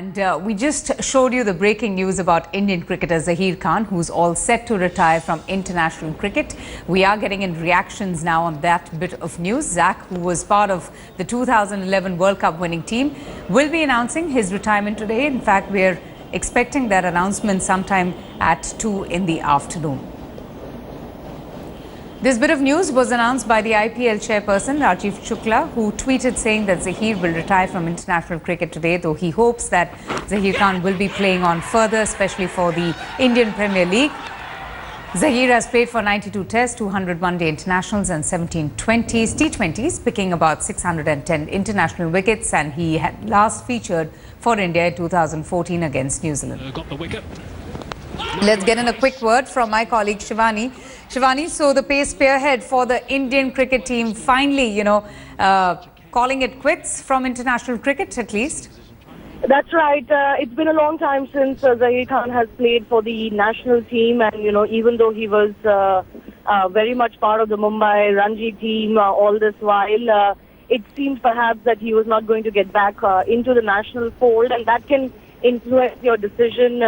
And we just showed you the breaking news about Indian cricketer Zaheer Khan, who's all set to retire from international cricket. We are getting in reactions now on that bit of news. Zach, who was part of the 2011 World Cup winning team, will be announcing his retirement today. In fact, we're expecting that announcement sometime at 2 in the afternoon. This bit of news was announced by the IPL chairperson Rajiv Shukla, who tweeted saying that Zaheer will retire from international cricket today, though he hopes that Zaheer Khan will be playing on further, especially for the Indian Premier League. Zaheer has played for 92 tests, 200 one-day internationals and 17 T20s, picking about 610 international wickets, and he had last featured for India in 2014 against New Zealand. Got the wicket. Let's get in a quick word from my colleague Shivani. Shivani, so the pace spearhead for the Indian cricket team finally, calling it quits from international cricket at least. That's right. It's been a long time since Zaheer Khan has played for the national team, and even though he was very much part of the Mumbai Ranji team all this while, it seems perhaps that he was not going to get back into the national fold, and that can influence your decision.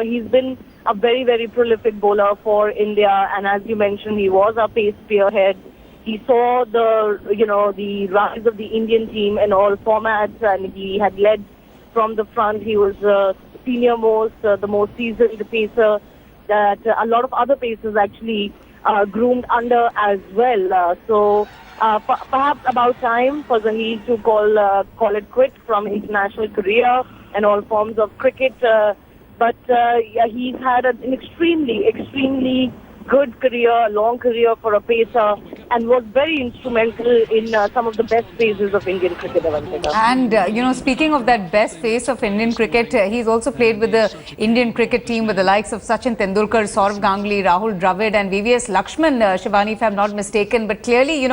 He's been a very, very prolific bowler for India, and as you mentioned, he was a pace spearhead. He saw the rise of the Indian team in all formats, and he had led from the front. He was senior most, the most seasoned pacer that a lot of other pacers actually groomed under as well. So perhaps about time for Zaheer to call it quits from international career and all forms of cricket. But he's had an extremely good career, long career for a pacer, and was very instrumental in some of the best phases of Indian cricket. And, speaking of that best phase of Indian cricket, he's also played with the Indian cricket team with the likes of Sachin Tendulkar, Saurav Ganguly, Rahul Dravid and VVS Lakshman, Shivani, if I'm not mistaken. But clearly,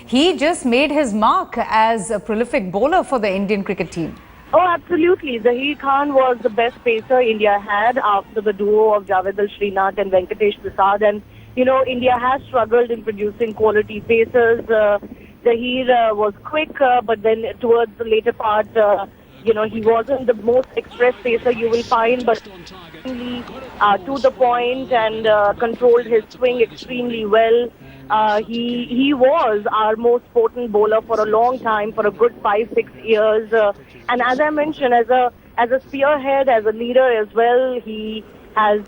he just made his mark as a prolific bowler for the Indian cricket team. Oh, absolutely. Zaheer Khan was the best pacer India had after the duo of Javed Srinath and Venkatesh Prasad. And, India has struggled in producing quality pacers. Zaheer was quick, but then towards the later part, he wasn't the most express pacer you will find, but to the point and controlled his swing extremely well. He was our most potent bowler for a long time, for a good 5-6 years. And as I mentioned, as a spearhead, as a leader as well, he has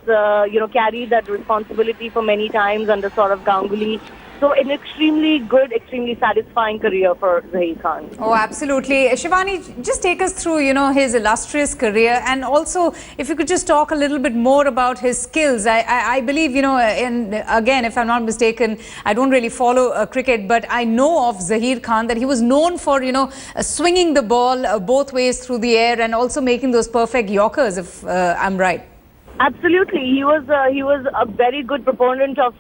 carried that responsibility for many times under Saurav Ganguly. So an extremely good, extremely satisfying career for Zaheer Khan. Oh, absolutely. Shivani, just take us through, his illustrious career, and also if you could just talk a little bit more about his skills. I believe, and again, if I'm not mistaken, I don't really follow cricket, but I know of Zaheer Khan that he was known for, swinging the ball both ways through the air and also making those perfect Yorkers, if I'm right. Absolutely. He was a very good proponent of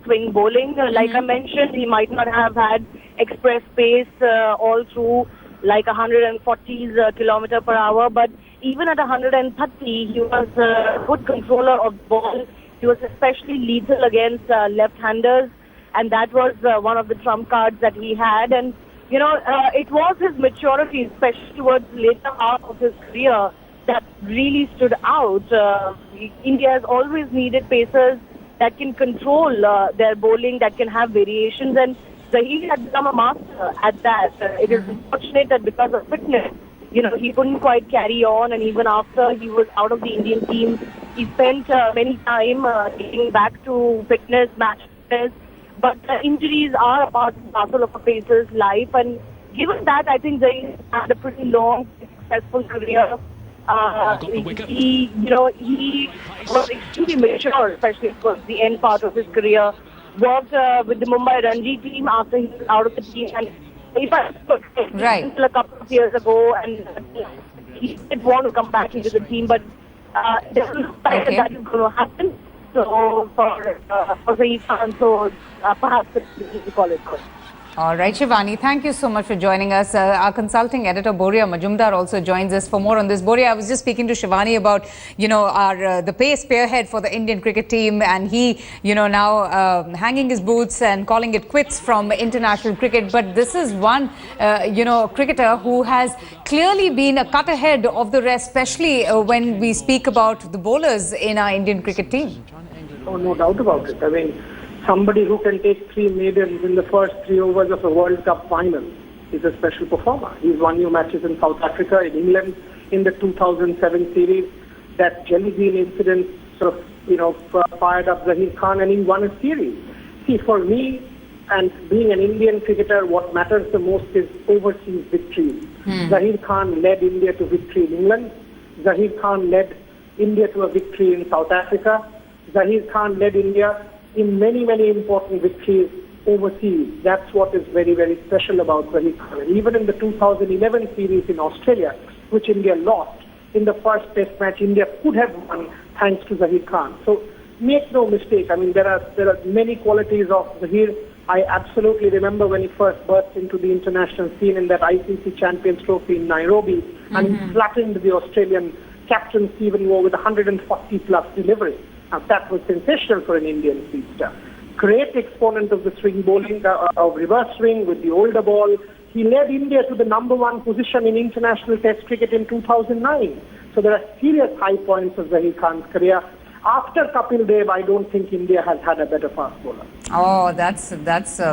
swing bowling. Like I mentioned, he might not have had express pace all through like 140s kilometer per hour, but even at 130, he was a good controller of the ball. He was especially lethal against left-handers, and that was one of the trump cards that he had. And, it was his maturity, especially towards the later half of his career, that really stood out. India has always needed pacers that can control their bowling, that can have variations, and Zaheer had become a master at that. It is unfortunate that because of fitness, he couldn't quite carry on, and even after he was out of the Indian team, he spent many time getting back to fitness, match fitness. But injuries are a part and parcel of a pacer's life, and given that, I think Zaheer had a pretty long, successful career. He was extremely mature, especially towards the end part of his career. Worked with the Mumbai Ranji team after he was out of the team, and he right until a couple of years ago, and he did want to come back into the team, but it doesn't look like that is going to happen. So for Zaheer Khan, so perhaps we call it good. All right, Shivani, thank you so much for joining us. Our consulting editor, Boria Majumdar, also joins us for more on this. Boria, I was just speaking to Shivani about, our the pace spearhead for the Indian cricket team, and he, now hanging his boots and calling it quits from international cricket. But this is one, cricketer who has clearly been a cut ahead of the rest, especially when we speak about the bowlers in our Indian cricket team. Oh, no doubt about it. I mean, somebody who can take 3 maidens in the first 3 overs of a World Cup final is a special performer. He's won new matches in South Africa, in England, in the 2007 series. That Jelly Bean incident sort of, fired up Zaheer Khan, and he won a series. See, for me, and being an Indian cricketer, what matters the most is overseas victories. Zaheer Khan led India to victory in England. Zaheer Khan led India to a victory in South Africa. Zaheer Khan led India in many, many important victories overseas. That's what is very, very special about Zaheer Khan. And even in the 2011 series in Australia, which India lost, in the first test match, India could have won thanks to Zaheer Khan. So make no mistake, I mean, there are many qualities of Zaheer. I absolutely remember when he first burst into the international scene in that ICC Champions Trophy in Nairobi, and he flattened the Australian captain Stephen Waugh with 140-plus delivery. Now, that was sensational for an Indian speedster. Great exponent of the swing bowling, of reverse swing with the older ball. He led India to the #1 position in international test cricket in 2009. So there are serious high points of Zaheer Khan's career. After Kapil Dev, I don't think India has had a better fast bowler. Oh, that's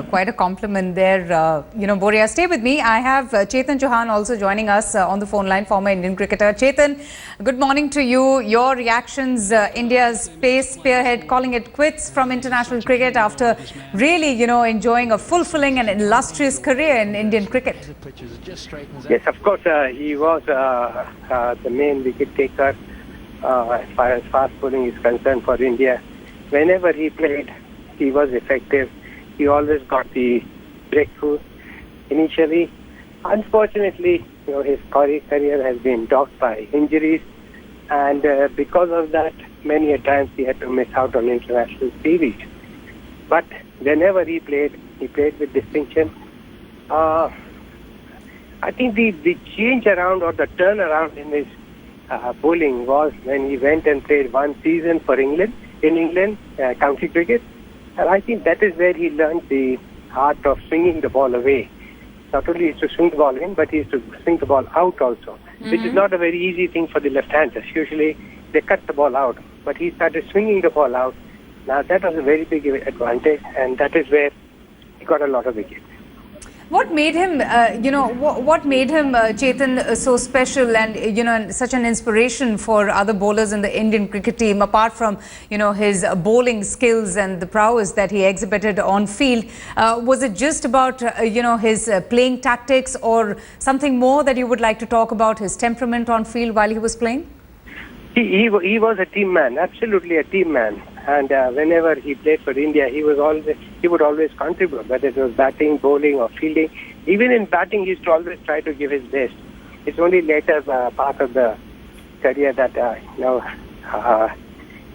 quite a compliment there. Boria, stay with me. I have Chetan Chauhan also joining us on the phone line, former Indian cricketer. Chetan, good morning to you. Your reactions, India's pace spearhead calling it quits from international cricket after really, enjoying a fulfilling and illustrious career in Indian cricket. Yes, of course, he was the main wicket taker as far as fast bowling is concerned for India. Whenever he played, he was effective. He always got the breakthrough initially. Unfortunately, his career has been dogged by injuries, and because of that, many a times he had to miss out on international series. But whenever he played with distinction. I think the change around or the turnaround in his bowling was when he went and played 1 season for England, county cricket. And I think that is where he learned the art of swinging the ball away. Not only is to swing the ball in, but he is to swing the ball out also, which is not a very easy thing for the left-handers. Usually they cut the ball out, but he started swinging the ball out. Now that was a very big advantage, and that is where he got a lot of wickets. What made him, Chetan, so special and, such an inspiration for other bowlers in the Indian cricket team, apart from, his bowling skills and the prowess that he exhibited on field? Was it just about, his playing tactics, or something more that you would like to talk about, his temperament on field while he was playing? He was a team man, absolutely a team man. And whenever he played for India, he would always contribute, whether it was batting, bowling, or fielding. Even in batting, he used to always try to give his best. It's only later part of the career that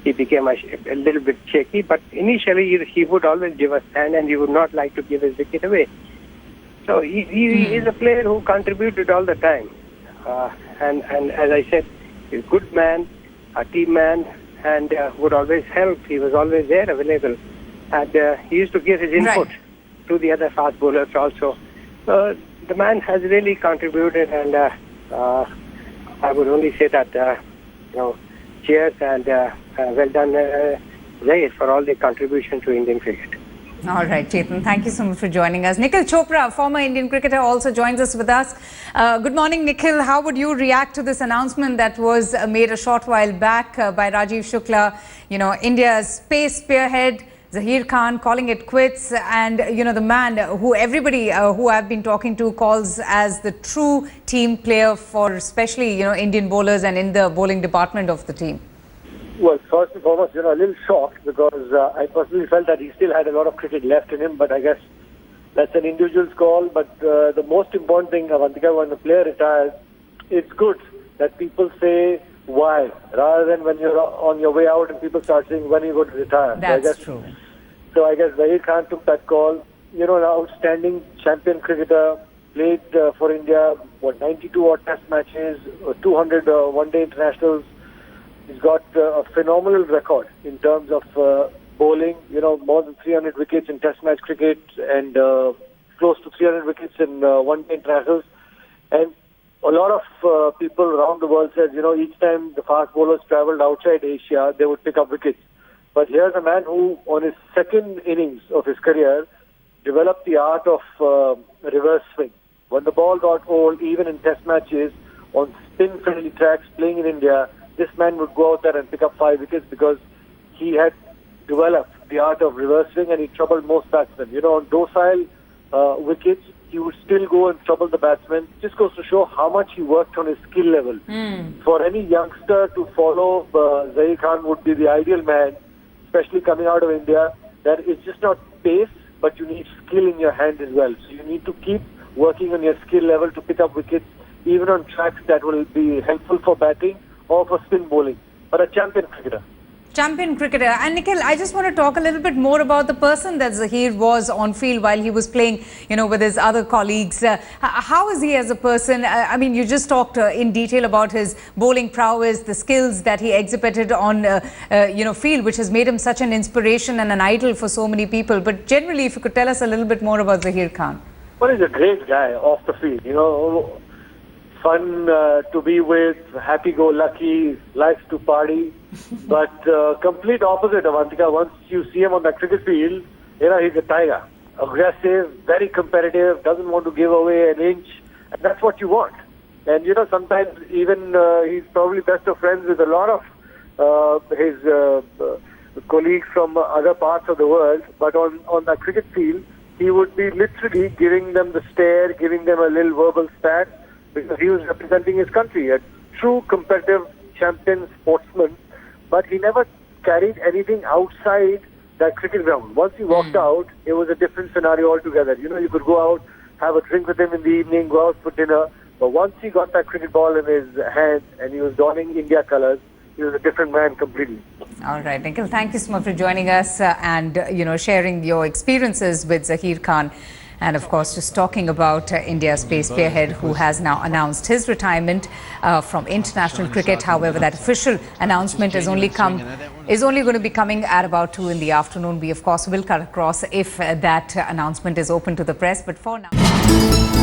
he became a little bit shaky. But initially, he would always give a stand, and he would not like to give his wicket away. So he is a player who contributed all the time. And as I said, he's a good man, a team man, and would always help. He was always there, available. And he used to give his input to the other fast bowlers also. So the man has really contributed, and I would only say that, cheers and well done, Zaheer, for all the contribution to Indian cricket. All right, Chetan, thank you so much for joining us. Nikhil Chopra, former Indian cricketer, also joins us with us. Good morning, Nikhil. How would you react to this announcement that was made a short while back by Rajiv Shukla? India's pace spearhead, Zaheer Khan, calling it quits, and the man who everybody who I've been talking to calls as the true team player for especially Indian bowlers and in the bowling department of the team. Well, first and foremost, a little shocked because I personally felt that he still had a lot of cricket left in him, but I guess that's an individual's call. But the most important thing, Avantika, when a player retires, it's good that people say why, rather than when you're on your way out and people start saying when you're going to retire. That's true. So I guess Zaheer Khan took that call. an outstanding champion cricketer. Played for India, 92 odd test matches, 200 one-day internationals. He's got a phenomenal record in terms of bowling. More than 300 wickets in test match cricket and close to 300 wickets in one-day internationals. And a lot of people around the world says, each time the fast bowlers travelled outside Asia, they would pick up wickets. But here's a man who, on his second innings of his career, developed the art of reverse swing. When the ball got old, even in test matches, on spin-friendly tracks playing in India, this man would go out there and pick up 5 wickets because he had developed the art of reverse swing and he troubled most batsmen. On docile wickets, he would still go and trouble the batsmen. Just goes to show how much he worked on his skill level. For any youngster to follow, Zaheer Khan would be the ideal man, especially coming out of India. That it's just not pace, but you need skill in your hand as well. So you need to keep working on your skill level to pick up wickets, even on tracks that will be helpful for batting or for spin bowling. But a champion cricketer. Champion cricketer. And Nikhil, I just want to talk a little bit more about the person that Zaheer was on field while he was playing, with his other colleagues. How is he as a person? I mean, you just talked in detail about his bowling prowess, the skills that he exhibited on, field, which has made him such an inspiration and an idol for so many people. But generally, if you could tell us a little bit more about Zaheer Khan. Well, he's a great guy off the field. Fun to be with, happy-go-lucky, likes to party. But complete opposite, Avantika. Once you see him on the cricket field, he's a tiger. Aggressive, very competitive, doesn't want to give away an inch. And that's what you want. And, sometimes even he's probably best of friends with a lot of his colleagues from other parts of the world. But on the cricket field, he would be literally giving them the stare, giving them a little verbal spat, because he was representing his country, a true competitive champion sportsman, but he never carried anything outside that cricket ground. Once he walked out, it was a different scenario altogether. You could go out, have a drink with him in the evening, go out for dinner, but once he got that cricket ball in his hand and he was donning India colours, he was a different man completely. All right, Nikhil, thank you so much for joining us and, sharing your experiences with Zaheer Khan. And of course, just talking about India's pace spearhead, who has now announced his retirement from international cricket. However, that official announcement is only going to be coming at about 2 in the afternoon. We, of course, will cut across if that announcement is open to the press. But for now...